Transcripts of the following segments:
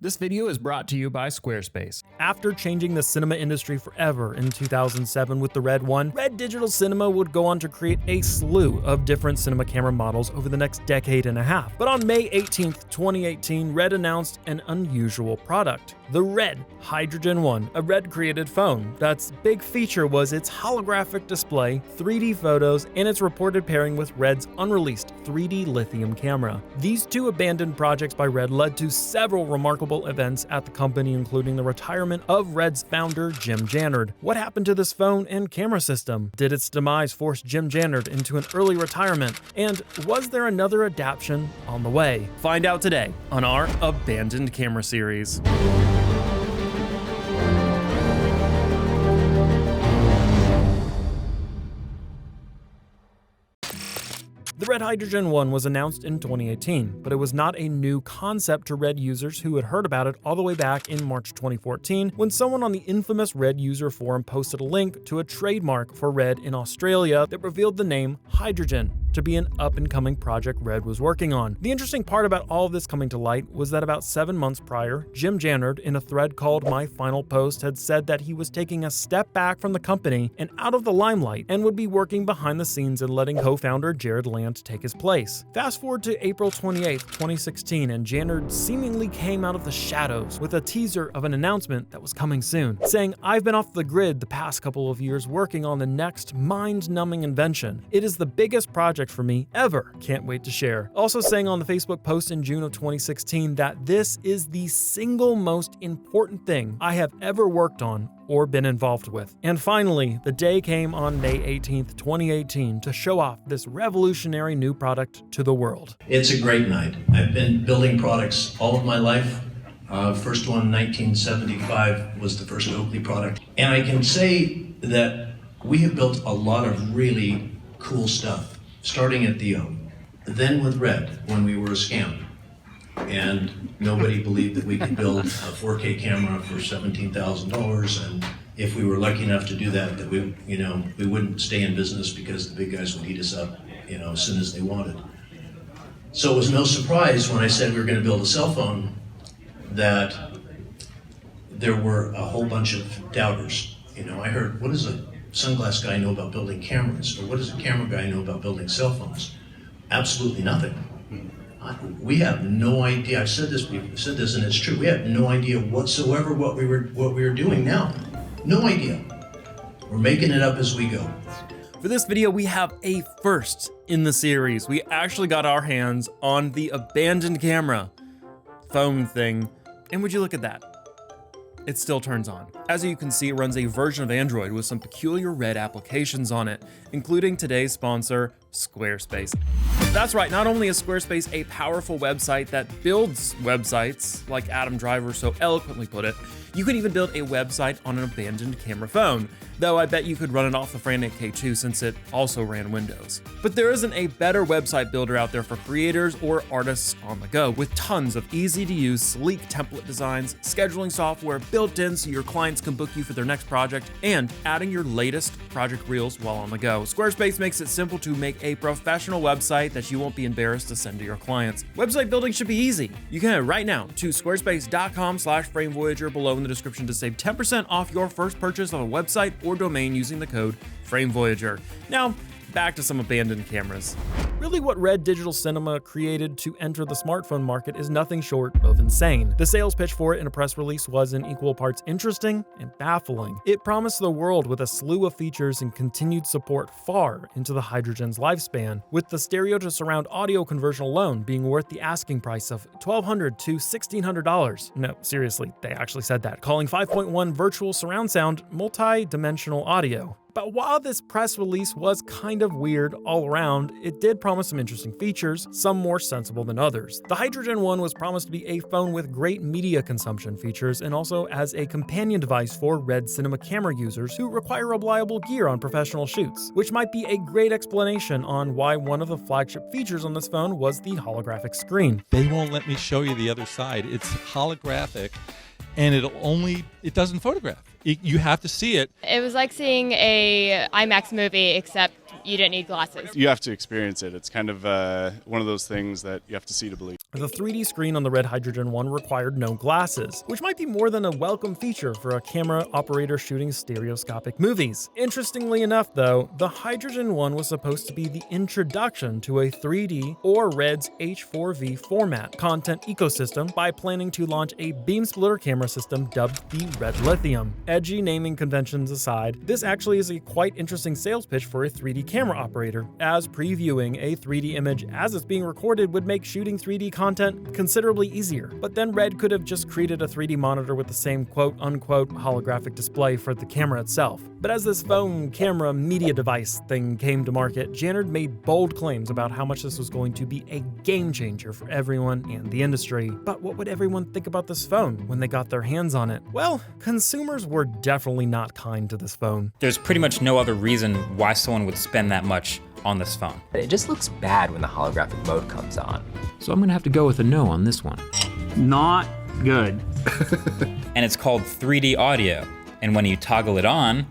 This video is brought to you by Squarespace. After changing the cinema industry forever in 2007 with the Red One, Red Digital Cinema would go on to create a slew of different cinema camera models over the next decade and a half. But on May 18th, 2018, Red announced an unusual product. The Red Hydrogen One, a Red-created phone. That's big feature was its holographic display, 3D photos, and its reported pairing with Red's unreleased 3D lithium camera. These two abandoned projects by Red led to several remarkable events at the company, including the retirement of Red's founder, Jim Jannard. What happened to this phone and camera system? Did its demise force Jim Jannard into an early retirement? And was there another adaptation on the way? Find out today on our Abandoned Camera series. The Red Hydrogen One was announced in 2018, but it was not a new concept to Red users who had heard about it all the way back in March 2014 when someone on the infamous Red user forum posted a link to a trademark for Red in Australia that revealed the name Hydrogen to be an up-and-coming project Red was working on. The interesting part about all of this coming to light was that about 7 months prior, Jim Jannard, in a thread called My Final Post, had said that he was taking a step back from the company and out of the limelight and would be working behind the scenes and letting co-founder Jared Land take his place. Fast forward to April 28th, 2016, and Jannard seemingly came out of the shadows with a teaser of an announcement that was coming soon, saying, "I've been off the grid the past couple of years working on the next mind-numbing invention. It is the biggest project for me ever. Can't wait to share." Also saying on the Facebook post in June of 2016 that this is the single most important thing I have ever worked on or been involved with. And finally, the day came on May 18th, 2018 to show off this revolutionary new product to the world. It's a great night. I've been building products all of my life. First one, 1975, was the first Oakley product. And I can say that we have built a lot of really cool stuff, starting at the O. Then with Red, when we were a scam. And nobody believed that we could build a 4K camera for $17,000, and if we were lucky enough to do that, we wouldn't stay in business because the big guys would eat us up, as soon as they wanted. So it was no surprise when I said we were going to build a cell phone that there were a whole bunch of doubters. I heard, what does a sunglass guy know about building cameras? Or what does a camera guy know about building cell phones? Absolutely nothing. We have no idea. I've said this, and it's true. We have no idea whatsoever what we were doing now. No idea. We're making it up as we go. For this video, we have a first in the series. We actually got our hands on the abandoned camera phone thing, and would you look at that? It still turns on. As you can see, it runs a version of Android with some peculiar Red applications on it, including today's sponsor, Squarespace. That's right, not only is Squarespace a powerful website that builds websites, like Adam Driver so eloquently put it, you can even build a website on an abandoned camera phone, though I bet you could run it off the Fran 8K too, since it also ran Windows. But there isn't a better website builder out there for creators or artists on the go, with tons of easy-to-use, sleek template designs, scheduling software built in so your clients can book you for their next project, and adding your latest project reels while on the go. Squarespace makes it simple to make a professional website that you won't be embarrassed to send to your clients. Website building should be easy. You can head right now to squarespace.com/FrameVoyager below in the description to save 10% off your first purchase of a website or domain using the code FrameVoyager. Now, back to some abandoned cameras. Really, what Red Digital Cinema created to enter the smartphone market is nothing short of insane. The sales pitch for it in a press release was in equal parts interesting and baffling. It promised the world with a slew of features and continued support far into the Hydrogen's lifespan, with the stereo to surround audio conversion alone being worth the asking price of $1,200 to $1,600. No, seriously, they actually said that, calling 5.1 virtual surround sound multi-dimensional audio. But while this press release was kind of weird all around, it did promise some interesting features, some more sensible than others. The Hydrogen One was promised to be a phone with great media consumption features and also as a companion device for Red cinema camera users who require reliable gear on professional shoots, which might be a great explanation on why one of the flagship features on this phone was the holographic screen. They won't let me show you the other side. It's holographic, and it doesn't photograph. You have to see it. It was like seeing a IMAX movie, except you didn't need glasses. You have to experience it. It's kind of one of those things that you have to see to believe. The 3D screen on the Red Hydrogen 1 required no glasses, which might be more than a welcome feature for a camera operator shooting stereoscopic movies. Interestingly enough, though, the Hydrogen 1 was supposed to be the introduction to a 3D or Red's H4V format content ecosystem by planning to launch a beam splitter camera system dubbed the Red Lithium. Edgy naming conventions aside, this actually is a quite interesting sales pitch for a 3D camera operator, as previewing a 3D image as it's being recorded would make shooting 3D content considerably easier. But then Red could have just created a 3D monitor with the same quote-unquote holographic display for the camera itself. But as this phone camera media device thing came to market, Jannard made bold claims about how much this was going to be a game changer for everyone and the industry. But what would everyone think about this phone when they got their hands on it? Well, consumers were definitely not kind to this phone. There's pretty much no other reason why someone would spend that much on this phone. It just looks bad when the holographic mode comes on. So I'm gonna have to go with a no on this one. Not good. And it's called 3D audio. And when you toggle it on,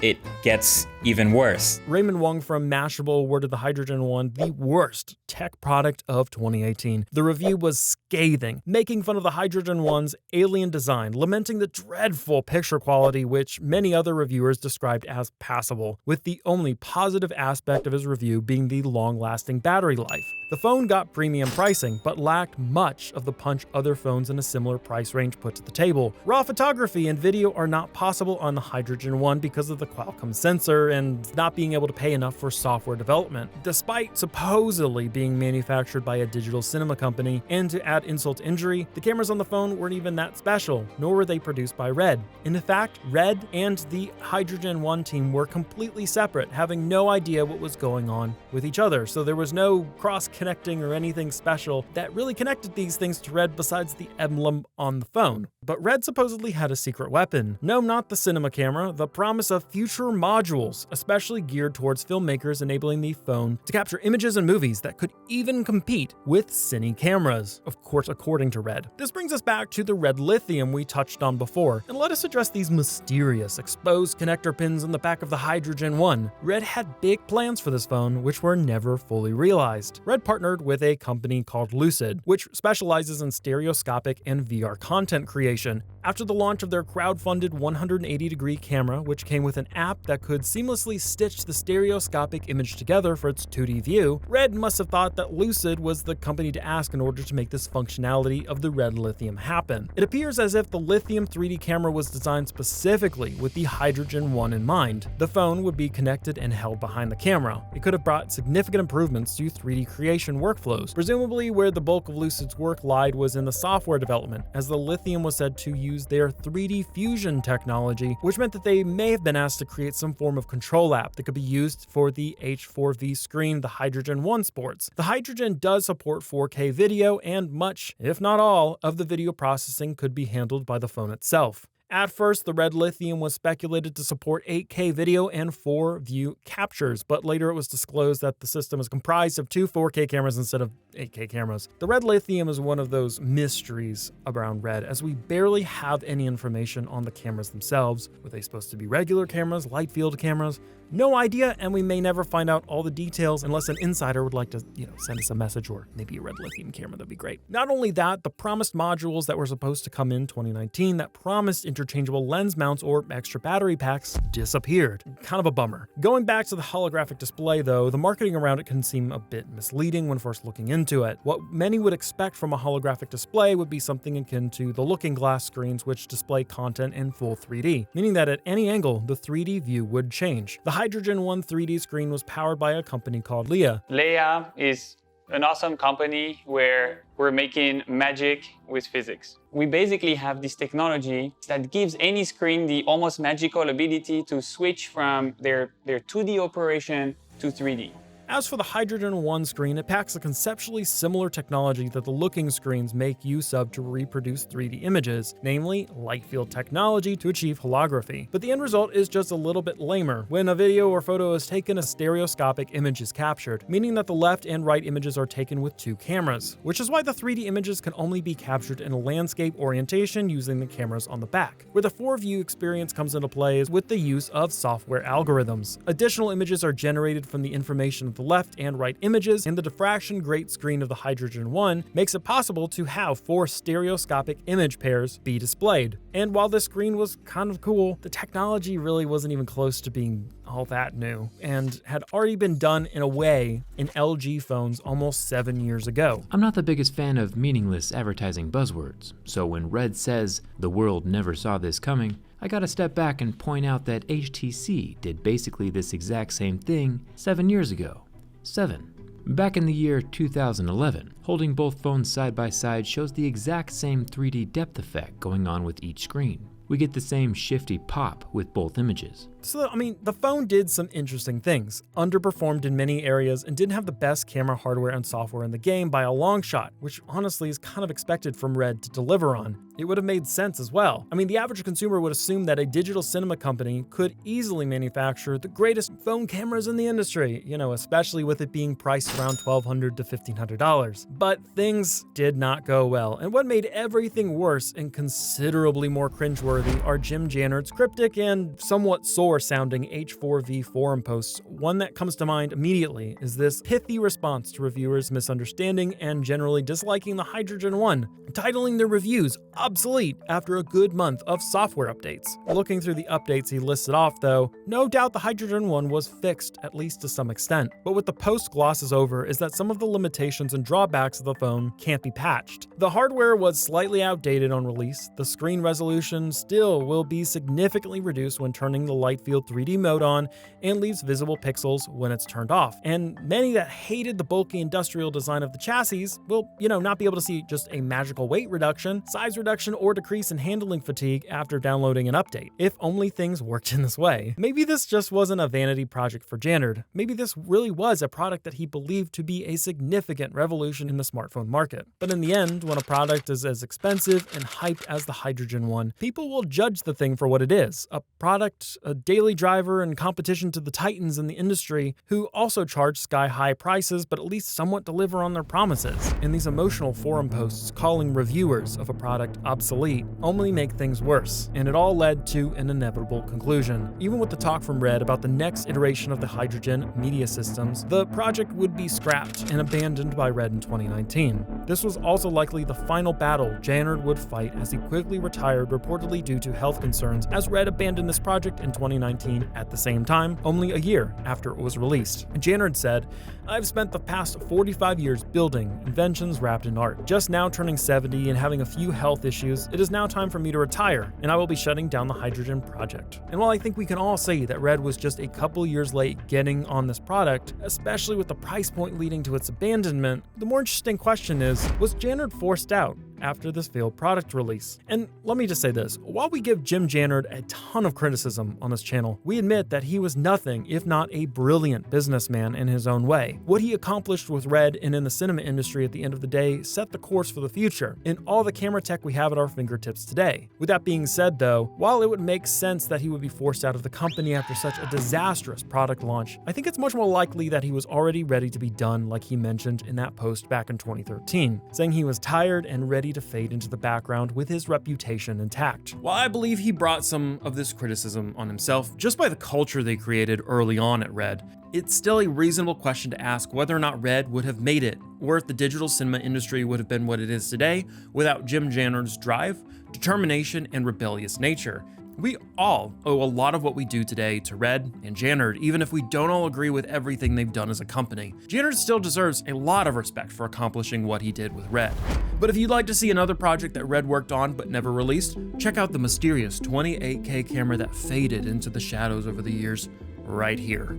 it gets even worse. Raymond Wong from Mashable awarded the Hydrogen 1 the worst tech product of 2018. The review was scathing, making fun of the Hydrogen 1's alien design, lamenting the dreadful picture quality, which many other reviewers described as passable, with the only positive aspect of his review being the long-lasting battery life. The phone got premium pricing, but lacked much of the punch other phones in a similar price range put to the table. Raw photography and video are not possible on the Hydrogen 1 because of the Qualcomm sensor and not being able to pay enough for software development, despite supposedly being manufactured by a digital cinema company. And to add insult to injury, the cameras on the phone weren't even that special, nor were they produced by Red. In fact, Red and the Hydrogen 1 team were completely separate, having no idea what was going on with each other, so there was no cross-connecting or anything special that really connected these things to Red besides the emblem on the phone. But Red supposedly had a secret weapon. No, not the cinema camera, the promise of future modules, especially geared towards filmmakers, enabling the phone to capture images and movies that could even compete with cine cameras, of course according to Red. This brings us back to the Red Lithium we touched on before, and let us address these mysterious exposed connector pins in the back of the Hydrogen 1. Red had big plans for this phone, which were never fully realized. Red partnered with a company called Lucid, which specializes in stereoscopic and VR content creation. After the launch of their crowdfunded 180-degree camera, which came with an app that could seamlessly stitch the stereoscopic image together for its 2D view, Red must have thought that Lucid was the company to ask in order to make this functionality of the Red Lithium happen. It appears as if the Lithium 3D camera was designed specifically with the Hydrogen 1 in mind. The phone would be connected and held behind the camera. It could have brought significant improvements to 3D creation workflows. Presumably where the bulk of Lucid's work lied was in the software development, as the Lithium was said to use their 3D fusion technology, which meant that they may have been asked to create some form of control app that could be used for the H4V screen the Hydrogen 1 sports. The Hydrogen does support 4K video, and much, if not all, of the video processing could be handled by the phone itself. At first, the Red Lithium was speculated to support 8K video and 4-view captures, but later it was disclosed that the system is comprised of 2 4K cameras instead of 8K cameras. The Red Lithium is one of those mysteries around Red, as we barely have any information on the cameras themselves. Were they supposed to be regular cameras, lightfield cameras? No idea, and we may never find out all the details unless an insider would like to, send us a message, or maybe a Red Lithium camera. That'd be great. Not only that, the promised modules that were supposed to come in 2019 that promised interchangeable lens mounts or extra battery packs disappeared. Kind of a bummer. Going back to the holographic display though, the marketing around it can seem a bit misleading when first looking into it. What many would expect from a holographic display would be something akin to the looking glass screens which display content in full 3D, meaning that at any angle, the 3D view would change. The Hydrogen 1 3D screen was powered by a company called LEia. LEia is an awesome company where we're making magic with physics. We basically have this technology that gives any screen the almost magical ability to switch from their 2D operation to 3D. As for the Hydrogen 1 screen, it packs a conceptually similar technology that the looking screens make use of to reproduce 3D images, namely lightfield technology to achieve holography. But the end result is just a little bit lamer. When a video or photo is taken, a stereoscopic image is captured, meaning that the left and right images are taken with two cameras, which is why the 3D images can only be captured in a landscape orientation using the cameras on the back. Where the 4-view experience comes into play is with the use of software algorithms. Additional images are generated from the information of the left and right images, and the diffraction grate screen of the Hydrogen 1 makes it possible to have 4 stereoscopic image pairs be displayed. And while this screen was kind of cool, the technology really wasn't even close to being all that new, and had already been done in a way in LG phones almost 7 years ago. I'm not the biggest fan of meaningless advertising buzzwords, so when Red says the world never saw this coming, I gotta step back and point out that HTC did basically this exact same thing 7 years ago. 7. Back in the year 2011, holding both phones side by side shows the exact same 3D depth effect going on with each screen. We get the same shifty pop with both images. So, the phone did some interesting things, underperformed in many areas, and didn't have the best camera hardware and software in the game by a long shot, which honestly is kind of expected from Red to deliver on. It would have made sense as well. The average consumer would assume that a digital cinema company could easily manufacture the greatest phone cameras in the industry, especially with it being priced around $1,200 to $1,500. But things did not go well, and what made everything worse and considerably more cringeworthy are Jim Jannard's cryptic and somewhat sour-sounding H4V forum posts. One that comes to mind immediately is this pithy response to reviewers misunderstanding and generally disliking the Hydrogen 1, titling their reviews obsolete after a good month of software updates. Looking through the updates he listed off though, no doubt the Hydrogen 1 was fixed, at least to some extent. But what the post glosses over is that some of the limitations and drawbacks of the phone can't be patched. The hardware was slightly outdated on release, the screen resolution still will be significantly reduced when turning the lightfield 3D mode on, and leaves visible pixels when it's turned off. And many that hated the bulky industrial design of the chassis will, not be able to see just a magical weight reduction, size reduction, or decrease in handling fatigue after downloading an update. If only things worked in this way. Maybe this just wasn't a vanity project for Jannard. Maybe this really was a product that he believed to be a significant revolution in the smartphone market. But in the end, when a product is as expensive and hyped as the Hydrogen 1, people will judge the thing for what it is. A product, a daily driver, and competition to the titans in the industry who also charge sky-high prices but at least somewhat deliver on their promises. And these emotional forum posts calling reviewers of a product obsolete only make things worse, and it all led to an inevitable conclusion. Even with the talk from Red about the next iteration of the Hydrogen media systems, the project would be scrapped and abandoned by Red in 2019. This was also likely the final battle Jannard would fight as he quickly retired, reportedly due to health concerns, as Red abandoned this project in 2019 at the same time, only a year after it was released. Jannard said, "I've spent the past 45 years building inventions wrapped in art. Just now turning 70 and having a few health issues, it is now time for me to retire, and I will be shutting down the Hydrogen project." And while I think we can all say that Red was just a couple years late getting on this product, especially with the price point leading to its abandonment, the more interesting question is, was Jannard forced out after this failed product release? And let me just say this, while we give Jim Jannard a ton of criticism on this channel, we admit that he was nothing if not a brilliant businessman in his own way. What he accomplished with Red and in the cinema industry at the end of the day set the course for the future in all the camera tech we have at our fingertips today. With that being said though, while it would make sense that he would be forced out of the company after such a disastrous product launch, I think it's much more likely that he was already ready to be done, like he mentioned in that post back in 2013, saying he was tired and ready to fade into the background with his reputation intact. While I believe he brought some of this criticism on himself just by the culture they created early on at Red, it's still a reasonable question to ask whether or not Red would have made it, or if the digital cinema industry would have been what it is today without Jim Jannard's drive, determination, and rebellious nature. We all owe a lot of what we do today to Red and Jannard, even if we don't all agree with everything they've done as a company. Jannard still deserves a lot of respect for accomplishing what he did with Red. But if you'd like to see another project that Red worked on but never released, check out the mysterious 28K camera that faded into the shadows over the years right here.